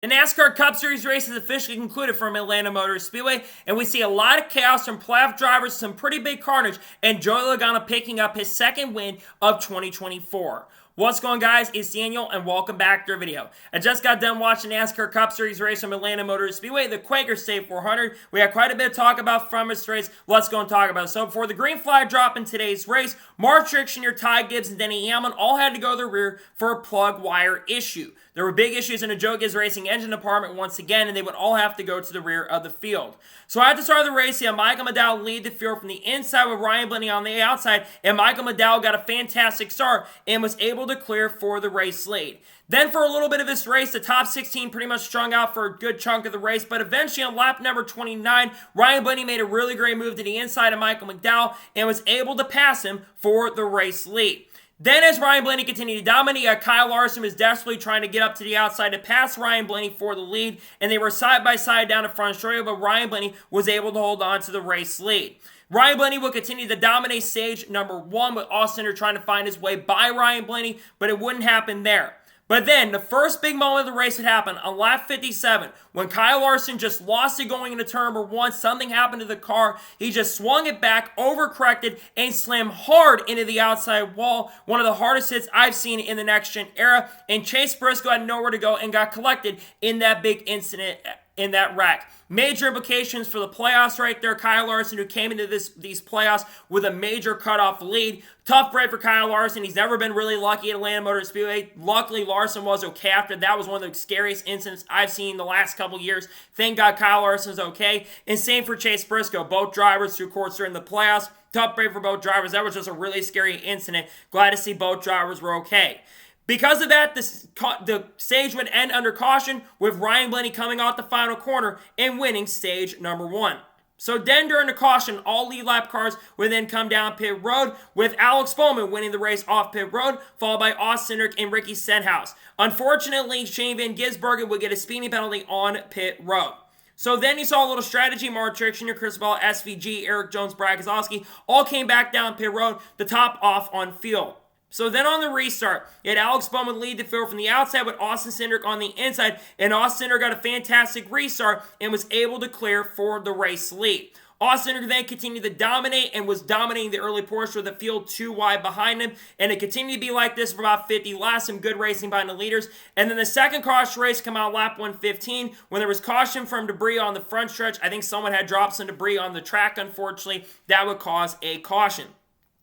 The NASCAR Cup Series race has officially concluded from Atlanta Motor Speedway, and we see a lot of chaos from playoff drivers, some pretty big carnage, and Joey Logano picking up his second win of 2024. What's going on, guys? It's Daniel, and welcome back to our video. I just got done watching the NASCAR Cup Series race from Atlanta Motor Speedway, the Quaker State 400. We had quite a bit of talk about from this race. Let's go and talk about it. So before the green flag drop in today's race, Mark Truex, Ty Gibbs, and Denny Hamlin all had to go to the rear for a plug wire issue. There were big issues in the Joe Gibbs Racing engine department once again, and they would all have to go to the rear of the field. So at the start of the race, you had Michael McDowell lead the field from the inside with Ryan Blaney on the outside, and Michael McDowell got a fantastic start and was able to clear for the race lead. Then for a little bit of this race, the top 16 pretty much strung out for a good chunk of the race, but eventually on lap number 29, Ryan Blaney made a really great move to the inside of Michael McDowell and was able to pass him for the race lead. Then as Ryan Blaney continued to dominate, Kyle Larson was desperately trying to get up to the outside to pass Ryan Blaney for the lead, and they were side by side down the front stretch, but Ryan Blaney was able to hold on to the race lead. Ryan Blaney will continue to dominate stage number 1 with Austin trying to find his way by Ryan Blaney, but it wouldn't happen there. But then, the first big moment of the race would happen on lap 57, when Kyle Larson just lost it going into turn number 1. Something happened to the car. He just swung it back, overcorrected, and slammed hard into the outside wall. One of the hardest hits I've seen in the next-gen era. And Chase Briscoe had nowhere to go and got collected in that big incident in that wreck. Major implications for the playoffs right there. Kyle Larson, who came into these playoffs with a major cutoff lead. Tough break for Kyle Larson. He's never been really lucky at Atlanta Motor Speedway. Luckily, Larson was okay after. That was one of the scariest incidents I've seen the last couple years. Thank God Kyle Larson's okay. And same for Chase Briscoe. Both drivers through course during the playoffs. Tough break for both drivers. That was just a really scary incident. Glad to see both drivers were okay. Because of that, the stage would end under caution with Ryan Blaney coming out the final corner and winning stage number 1. So then during the caution, all lead lap cars would then come down pit road with Alex Bowman winning the race off pit road, followed by Austin Cindric and Ricky Stenhouse. Unfortunately, Shane Van Gisbergen would get a speeding penalty on pit road. So then you saw a little strategy. Mark Truex, Chris Bell, SVG, Eric Jones, Brad Keselowski all came back down pit road to top off on field. So then on the restart, you had Alex Bowman lead the field from the outside with Austin Cindric on the inside, and Austin Cindric got a fantastic restart and was able to clear for the race lead. Austin Cindric then continued to dominate and was dominating the early portion of the field too wide behind him, and it continued to be like this for about 50 laps, some good racing by the leaders. And then the second caution race come out lap 115 when there was caution from debris on the front stretch. I think someone had dropped some debris on the track, unfortunately. That would cause a caution.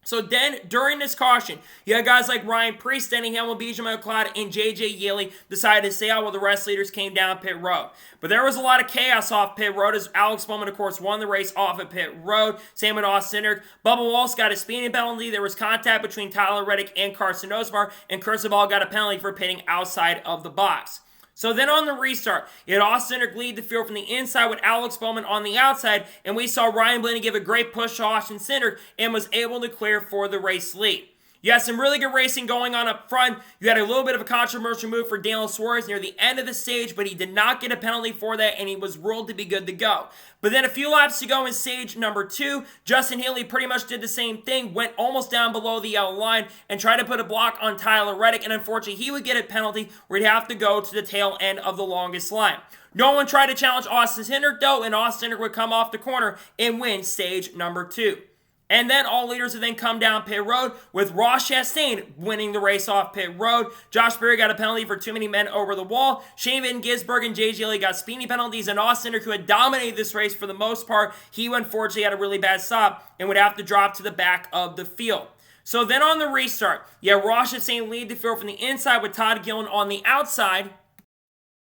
So then, during this caution, you had guys like Ryan Preece, Denny Hamlin, Bijan McLeod, and J.J. Yeley decided to stay out while the rest leaders came down pit road. But there was a lot of chaos off pit road as Alex Bowman, of course, won the race off at pit road. Same with Austin Cindric. Bubba Wallace got a speeding penalty. There was contact between Tyler Reddick and Carson Osbar, and Chris Ball got a penalty for pitting outside of the box. So then on the restart, you had Austin Cindric lead the field from the inside with Alex Bowman on the outside, and we saw Ryan Blaney give a great push to Austin Cindric and was able to clear for the race lead. You had some really good racing going on up front. You had a little bit of a controversial move for Daniel Suarez near the end of the stage, but he did not get a penalty for that, and he was ruled to be good to go. But then a few laps to go in stage number 2, Justin Haley pretty much did the same thing, went almost down below the yellow line and tried to put a block on Tyler Reddick, and unfortunately he would get a penalty where he'd have to go to the tail end of the longest line. No one tried to challenge Austin Cindric though, and Austin Cindric would come off the corner and win stage number 2. And then all leaders would then come down pit road with Ross Chastain winning the race off pit road. Josh Berry got a penalty for too many men over the wall. Shane Van Gisbergen and J.J. Yeley got speeding penalties, and Austin Cindric, who had dominated this race for the most part, he unfortunately had a really bad stop and would have to drop to the back of the field. So then on the restart, you have Ross Chastain lead the field from the inside with Todd Gillen on the outside.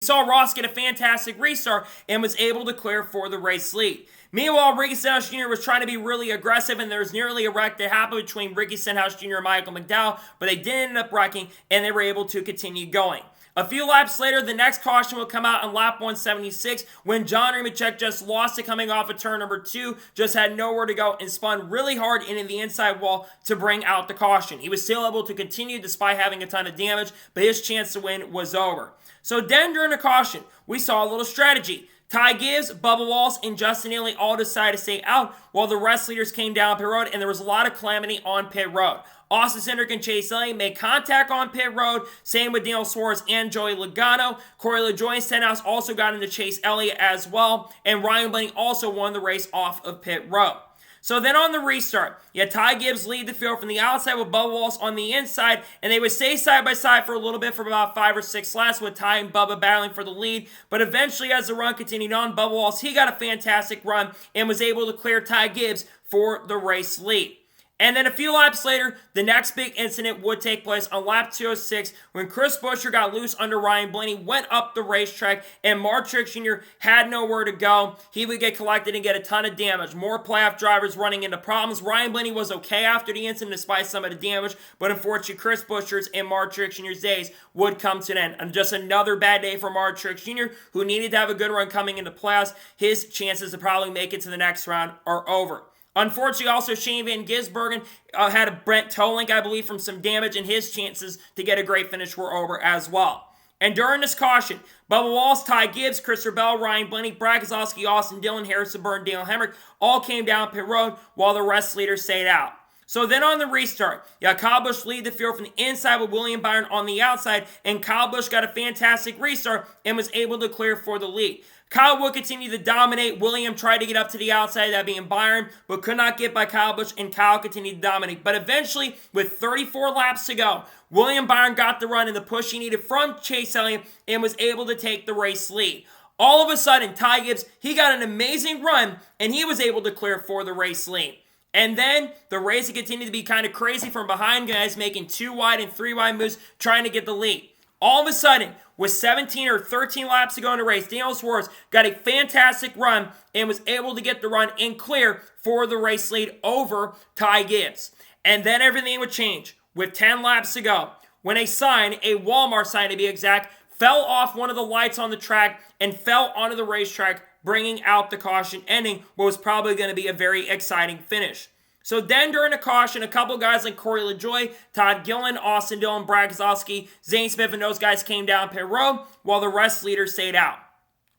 We saw Ross get a fantastic restart and was able to clear for the race lead. Meanwhile, Ricky Stenhouse Jr. was trying to be really aggressive, and there was nearly a wreck that happened between Ricky Stenhouse Jr. and Michael McDowell, but they did end up wrecking, and they were able to continue going. A few laps later, the next caution will come out on lap 176 when John Nemechek just lost it coming off of turn number 2, just had nowhere to go and spun really hard into the inside wall to bring out the caution. He was still able to continue despite having a ton of damage, but his chance to win was over. So then during the caution, we saw a little strategy. Ty Gibbs, Bubba Wallace, and Justin Haley all decided to stay out while the rest leaders came down pit road, and there was a lot of calamity on pit road. Austin Cindric and Chase Elliott made contact on pit road. Same with Daniel Suarez and Joey Logano. Corey LaJoie and Stenhouse also got into Chase Elliott as well. And Ryan Blaney also won the race off of pit road. So then on the restart, you had Ty Gibbs lead the field from the outside with Bubba Wallace on the inside, and they would stay side by side for a little bit for about 5 or 6 laps with Ty and Bubba battling for the lead. But eventually, as the run continued on, Bubba Wallace, he got a fantastic run and was able to clear Ty Gibbs for the race lead. And then a few laps later, the next big incident would take place on lap 206 when Chris Buescher got loose under Ryan Blaney, went up the racetrack, and Mark Truex Jr. had nowhere to go. He would get collected and get a ton of damage. More playoff drivers running into problems. Ryan Blaney was okay after the incident despite some of the damage, but unfortunately Chris Buescher's and Mark Truex Jr.'s days would come to an end. And just another bad day for Mark Truex Jr., who needed to have a good run coming into playoffs. His chances to probably make it to the next round are over. Unfortunately, also Shane Van Gisbergen had a Brent Tollink, I believe, from some damage, and his chances to get a great finish were over as well. And during this caution, Bubba Wallace, Ty Gibbs, Christopher Bell, Ryan Blaney, Brad Keselowski, Austin Dillon, Harrison Burton, Dale Hemrick all came down pit road while the rest leaders stayed out. So then on the restart, you had Kyle Busch lead the field from the inside with William Byron on the outside, and Kyle Busch got a fantastic restart and was able to clear for the lead. Kyle would continue to dominate. William tried to get up to the outside, that being Byron, but could not get by Kyle Busch, and Kyle continued to dominate. But eventually, with 34 laps to go, William Byron got the run and the push he needed from Chase Elliott and was able to take the race lead. All of a sudden, Ty Gibbs, he got an amazing run, and he was able to clear for the race lead. And then the race continued to be kind of crazy from behind, guys making 2 wide and 3 wide moves, trying to get the lead. All of a sudden, with 17 or 13 laps to go in the race, Daniel Suarez got a fantastic run and was able to get the run and clear for the race lead over Ty Gibbs. And then everything would change with 10 laps to go when a Walmart sign to be exact, fell off one of the lights on the track and fell onto the racetrack, bringing out the caution, ending what was probably going to be a very exciting finish. So then during the caution, a couple guys like Corey LaJoie, Todd Gillen, Austin Dillon, Brad Keselowski, Zane Smith, and those guys came down pit road while the rest leaders stayed out.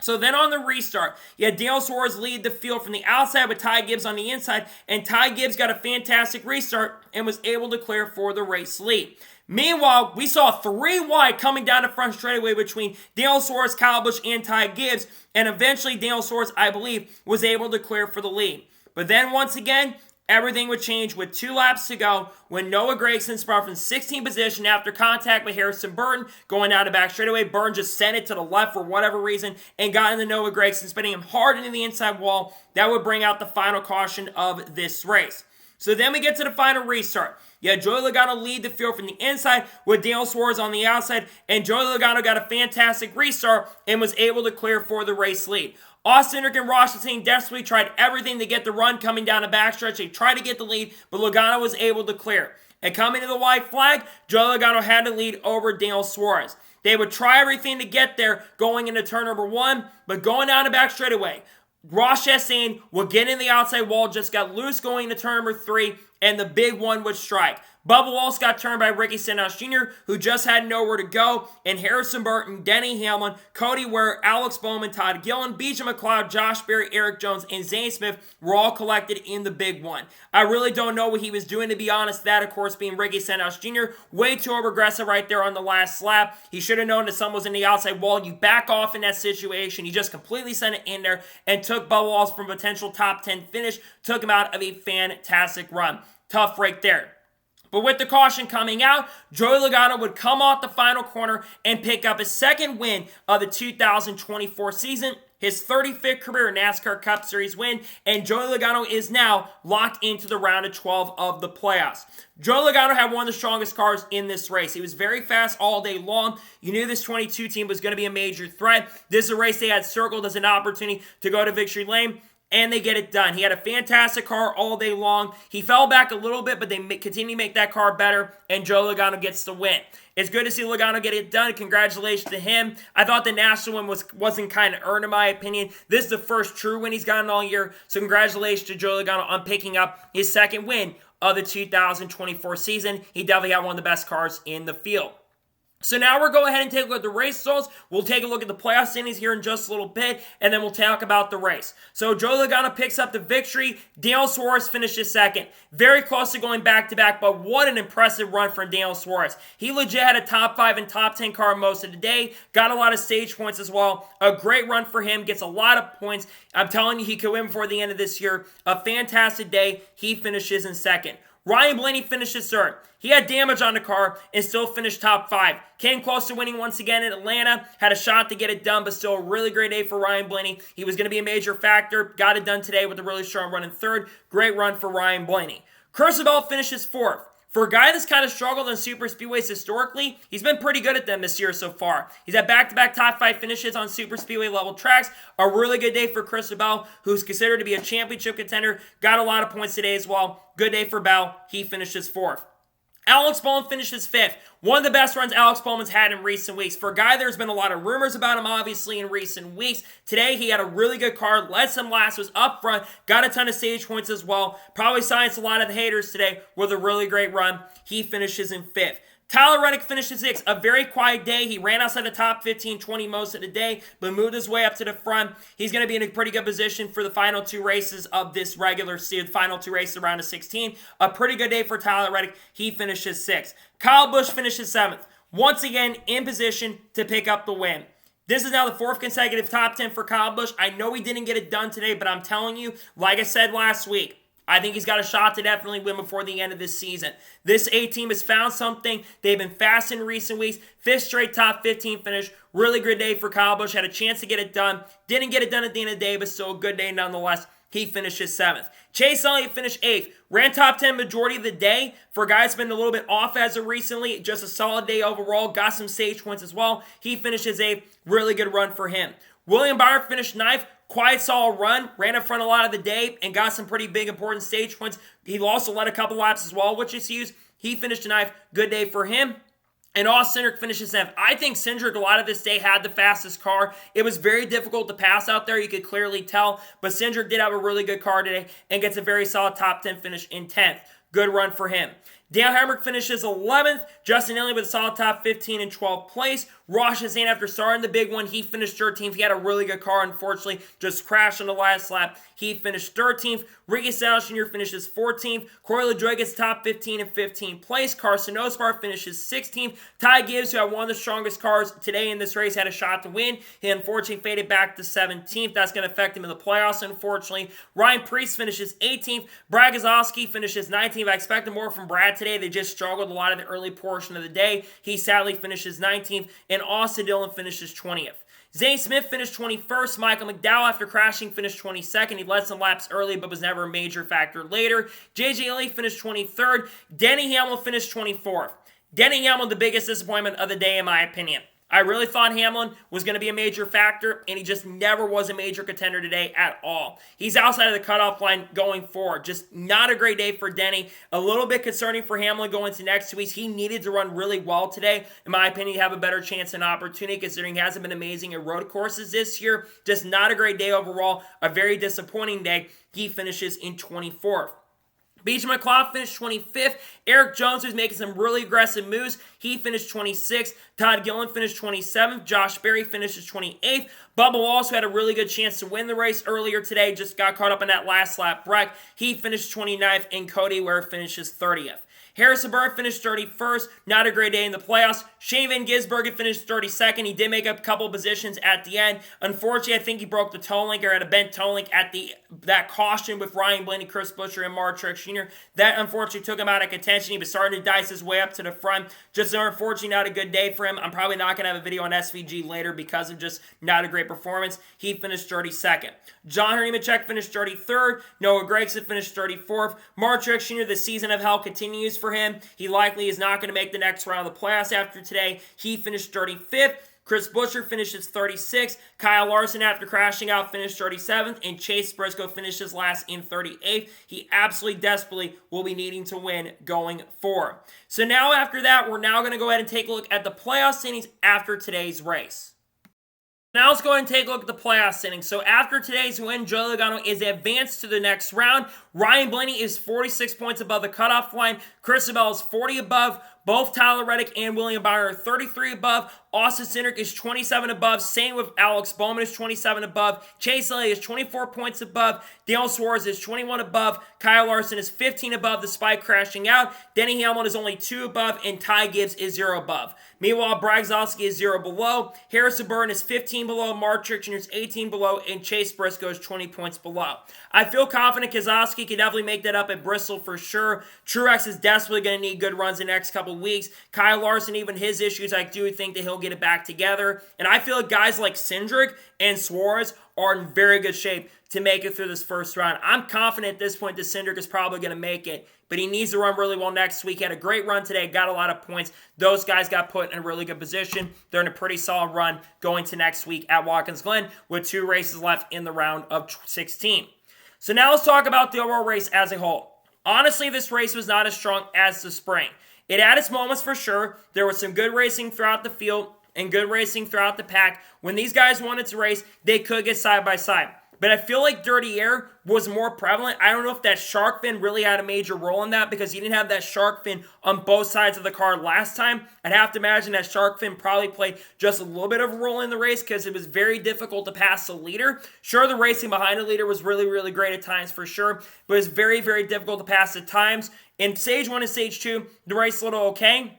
So then on the restart, you had Daniel Suarez lead the field from the outside with Ty Gibbs on the inside, and Ty Gibbs got a fantastic restart and was able to clear for the race lead. Meanwhile, we saw 3 wide coming down the front straightaway between Daniel Suarez, Kyle Busch, and Ty Gibbs, and eventually Daniel Suarez, I believe, was able to clear for the lead. But then once again, everything would change with 2 laps to go when Noah Gragson spun from 16th position after contact with Harrison Burton going down the back straightaway. Burton just sent it to the left for whatever reason and got into Noah Gragson, spinning him hard into the inside wall. That would bring out the final caution of this race. So then we get to the final restart. You had Joey Logano lead the field from the inside with Daniel Suarez on the outside, and Joey Logano got a fantastic restart and was able to clear for the race lead. Austin Cindric and Ross Chastain desperately tried everything to get the run coming down the backstretch. They tried to get the lead, but Logano was able to clear. And coming to the white flag, Joey Logano had to lead over Daniel Suarez. They would try everything to get there going into turn number 1, but going down the back straightaway, Ross Chastain would get in the outside wall, just got loose going to turn number 3, and the big one would strike. Bubba Wallace got turned by Ricky Stenhouse Jr., who just had nowhere to go, and Harrison Burton, Denny Hamlin, Cody Ware, Alex Bowman, Todd Gillen, BJ McLeod, Josh Berry, Eric Jones, and Zane Smith were all collected in the big one. I really don't know what he was doing, to be honest. That, of course, being Ricky Stenhouse Jr. Way too over-aggressive right there on the last lap. He should have known that someone was in the outside wall. You back off in that situation. He just completely sent it in there and took Bubba Wallace from a potential top 10 finish, took him out of a fantastic run. Tough right there. But with the caution coming out, Joey Logano would come off the final corner and pick up his 2nd win of the 2024 season, his 35th career NASCAR Cup Series win, and Joey Logano is now locked into the round of 12 of the playoffs. Joey Logano had one of the strongest cars in this race. He was very fast all day long. You knew this 22 team was going to be a major threat. This is a race they had circled as an opportunity to go to victory lane, and they get it done. He had a fantastic car all day long. He fell back a little bit, but they continue to make that car better, and Joey Logano gets the win. It's good to see Logano get it done. Congratulations to him. I thought the national win wasn't kind of earned, in my opinion. This is the first true win he's gotten all year, so congratulations to Joey Logano on picking up his 2nd win of the 2024 season. He definitely had one of the best cars in the field. So now we'll go ahead and take a look at the race results. We'll take a look at the playoff standings here in just a little bit, and then we'll talk about the race. So Joey Logano picks up the victory. Daniel Suarez finishes second. Very close to going back-to-back, but what an impressive run from Daniel Suarez. He legit had a top 5 and top 10 car most of the day. Got a lot of stage points as well. A great run for him. Gets a lot of points. I'm telling you, he could win before the end of this year. A fantastic day. He finishes in second. Ryan Blaney finishes third. He had damage on the car and still finished top 5. Came close to winning once again in Atlanta. Had a shot to get it done, but still a really great day for Ryan Blaney. He was going to be a major factor. Got it done today with a really strong run in third. Great run for Ryan Blaney. Cristobal finishes fourth. For a guy that's kind of struggled in super speedways historically, he's been pretty good at them this year so far. He's had back-to-back top 5 finishes on super speedway level tracks. A really good day for Cristobal, who's considered to be a championship contender. Got a lot of points today as well. Good day for Bell. He finishes fourth. Alex Bowman finishes fifth. One of the best runs Alex Bowman's had in recent weeks. For a guy, there's been a lot of rumors about him, obviously, in recent weeks. Today, he had a really good car, led some laps, was up front, got a ton of stage points as well. Probably silenced a lot of the haters today with a really great run. He finishes in fifth. Tyler Reddick finishes sixth. A very quiet day. He ran outside the top 15, 20 most of the day, but moved his way up to the front. He's going to be in a pretty good position for the final 2 races of this regular season, final 2 races around of 16. A pretty good day for Tyler Reddick. He finishes sixth. Kyle Busch finishes seventh. Once again, in position to pick up the win. This is now the 4th consecutive top 10 for Kyle Busch. I know he didn't get it done today, but I'm telling you, like I said last week, I think he's got a shot to definitely win before the end of this season. This A team has found something. They've been fast in recent weeks. 5th straight top 15 finish. Really good day for Kyle Busch. Had a chance to get it done. Didn't get it done at the end of the day, but still a good day nonetheless. He finishes 7th. Chase Elliott finished 8th. Ran top 10 majority of the day. For a guy that's been a little bit off as of recently, just a solid day overall. Got some stage points as well. He finishes 8th. Really good run for him. William Byron finished 9th. Quiet, solid run, ran in front a lot of the day, and got some pretty big, important stage points. He also led a couple laps as well, which is huge. He finished a 9th. Good day for him. And Austin Cindric finishes 7th. I think Cindric, a lot of this day, had the fastest car. It was very difficult to pass out there. You could clearly tell. But Cindric did have a really good car today and gets a very solid top 10 finish in 10th. Good run for him. Dale Hemrick finishes 11th. Justin Haley with a solid top 15 and 12th place. Ross Chastain, after starting the big one, he finished 13th. He had a really good car, unfortunately. Just crashed on the last lap. He finished 13th. Ricky Stenhouse Jr. finishes 14th. Corey LaJoie gets top 15 and 15th place. Carson Osbar finishes 16th. Ty Gibbs, who had one of the strongest cars today in this race, had a shot to win. He unfortunately faded back to 17th. That's going to affect him in the playoffs, unfortunately. Ryan Preece finishes 18th. Brad Keselowski finishes 19th. I expected more from Brad today. They just struggled a lot of the early portion of the day. He sadly finishes 19th. And Austin Dillon finishes 20th. Zane Smith finished 21st. Michael McDowell, after crashing, finished 22nd. He led some laps early, but was never a major factor later. J.J. Lee finished 23rd. Denny Hamlin finished 24th. Denny Hamlin, the biggest disappointment of the day, in my opinion. I really thought Hamlin was going to be a major factor, and he just never was a major contender today at all. He's outside of the cutoff line going forward. Just not a great day for Denny. A little bit concerning for Hamlin going to next 2 weeks. He needed to run really well today, in my opinion, to have a better chance and opportunity, considering he hasn't been amazing at road courses this year. Just not a great day overall. A very disappointing day. He finishes in 24th. BJ McLeod finished 25th. Eric Jones was making some really aggressive moves. He finished 26th. Todd Gilliland finished 27th. Josh Berry finishes 28th. Bubba Wallace, who had a really good chance to win the race earlier today, just got caught up in that last lap wreck. He finished 29th, and Cody Ware finishes 30th. Harrison Burton finished 31st. Not a great day in the playoffs. Shane Van Gisbergen finished 32nd. He did make up a couple positions at the end. Unfortunately, I think he broke the toe link or had a bent toe link at that caution with Ryan Blaney, Chris Buescher, and Mark Truex Jr. That unfortunately took him out of contention. He was starting to dice his way up to the front. Just unfortunately not a good day for him. I'm probably not going to have a video on SVG later because of just not a great performance. He finished 32nd. John Nemechek finished 33rd. Noah Gragson finished 34th. Mark Truex Jr., the season of hell continues for him. He likely is not going to make the next round of the playoffs after today. He finished 35th. Chris Buescher finishes 36th. Kyle Larson, after crashing out, finished 37th. And Chase Briscoe finishes last in 38th. He absolutely desperately will be needing to win going forward. So now after that, we're now going to go ahead and take a look at the playoff standings after today's race. Now let's go ahead and take a look at the playoff standings. So after today's win, Joey Logano is advanced to the next round. Ryan Blaney is 46 points above the cutoff line. Cristobal is 40 above. Both Tyler Reddick and William Byron are 33 above. Austin Cindric is 27 above. Same with Alex Bowman is 27 above. Chase Elliott is 24 points above. Daniel Suarez is 21 above. Kyle Larson is 15 above despite crashing out. Denny Hamlin is only 2 above, and Ty Gibbs is 0 above. Meanwhile, Brad Keselowski is 0 below. Harrison Burton is 15 below. Mark Truex Jr. is 18 below, and Chase Briscoe is 20 points below. I feel confident Keselowski can definitely make that up at Bristol for sure. Truex is desperately going to need good runs in the next couple weeks. Kyle Larson, even his issues, I do think that he'll get it back together. And I feel like guys like Cindric and Suarez are in very good shape to make it through this first round. I'm confident at this point that Cindric is probably going to make it, but he needs to run really well next week. He had a great run today, got a lot of points. Those guys got put in a really good position. They're in a pretty solid run going to next week at Watkins Glen with 2 races left in the round of 16. So now let's talk about the overall race as a whole. Honestly, this race was not as strong as the spring. It had its moments for sure. There was some good racing throughout the field and good racing throughout the pack. When these guys wanted to race, they could get side by side. But I feel like dirty air was more prevalent. I don't know if that shark fin really had a major role in that because you didn't have that shark fin on both sides of the car last time. I'd have to imagine that shark fin probably played just a little bit of a role in the race because it was very difficult to pass the leader. Sure, the racing behind the leader was really, really great at times for sure, but it was very, very difficult to pass at times. In Stage 1 and Stage 2, the race a little okay.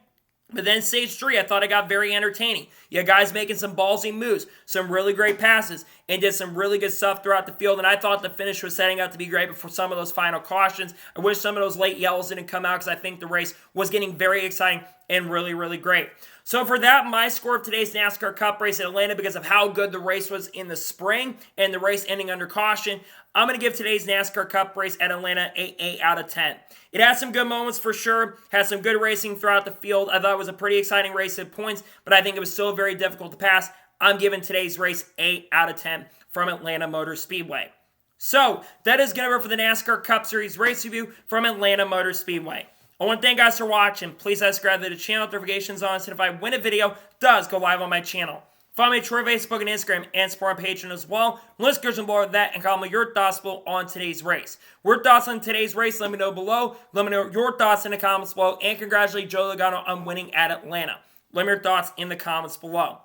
But then Stage 3, I thought it got very entertaining. You had guys making some ballsy moves, some really great passes, and did some really good stuff throughout the field. And I thought the finish was setting up to be great before some of those final cautions. I wish some of those late yellows didn't come out because I think the race was getting very exciting and really, really great. So for that, my score of today's NASCAR Cup race at Atlanta, because of how good the race was in the spring and the race ending under caution, I'm going to give today's NASCAR Cup race at Atlanta an 8 out of 10. It had some good moments for sure, had some good racing throughout the field. I thought it was a pretty exciting race at points, but I think it was still very difficult to pass. I'm giving today's race 8 out of 10 from Atlanta Motor Speedway. So that is going to be it for the NASCAR Cup Series race review from Atlanta Motor Speedway. I want to thank you guys for watching. Please subscribe to the channel, notifications on, so if I win a video, it does go live on my channel. Follow me on Twitter, Facebook, and Instagram, and support on Patreon as well. Let's go below that and comment your thoughts below on today's race. Your thoughts on today's race, let me know below. Let me know your thoughts in the comments below, and congratulate Joey Logano on winning at Atlanta. Let me know your thoughts in the comments below.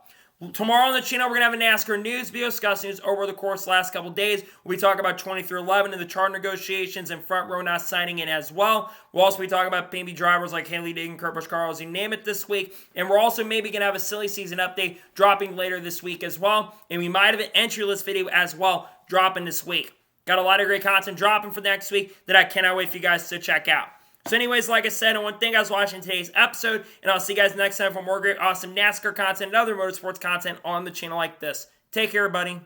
Tomorrow on the channel, we're going to have a NASCAR news video discussing news over the course of the last couple days. We'll be talking about 23-11 and the chart negotiations and front row not signing in as well. We'll also be talking about maybe drivers like Haley Diggin, Kurt Busch, Carlos, you name it this week. And we're also maybe going to have a silly season update dropping later this week as well. And we might have an entry list video as well dropping this week. Got a lot of great content dropping for next week that I cannot wait for you guys to check out. So anyways, like I said, I want to thank you guys for watching today's episode, and I'll see you guys next time for more great, awesome NASCAR content and other motorsports content on the channel like this. Take care, everybody.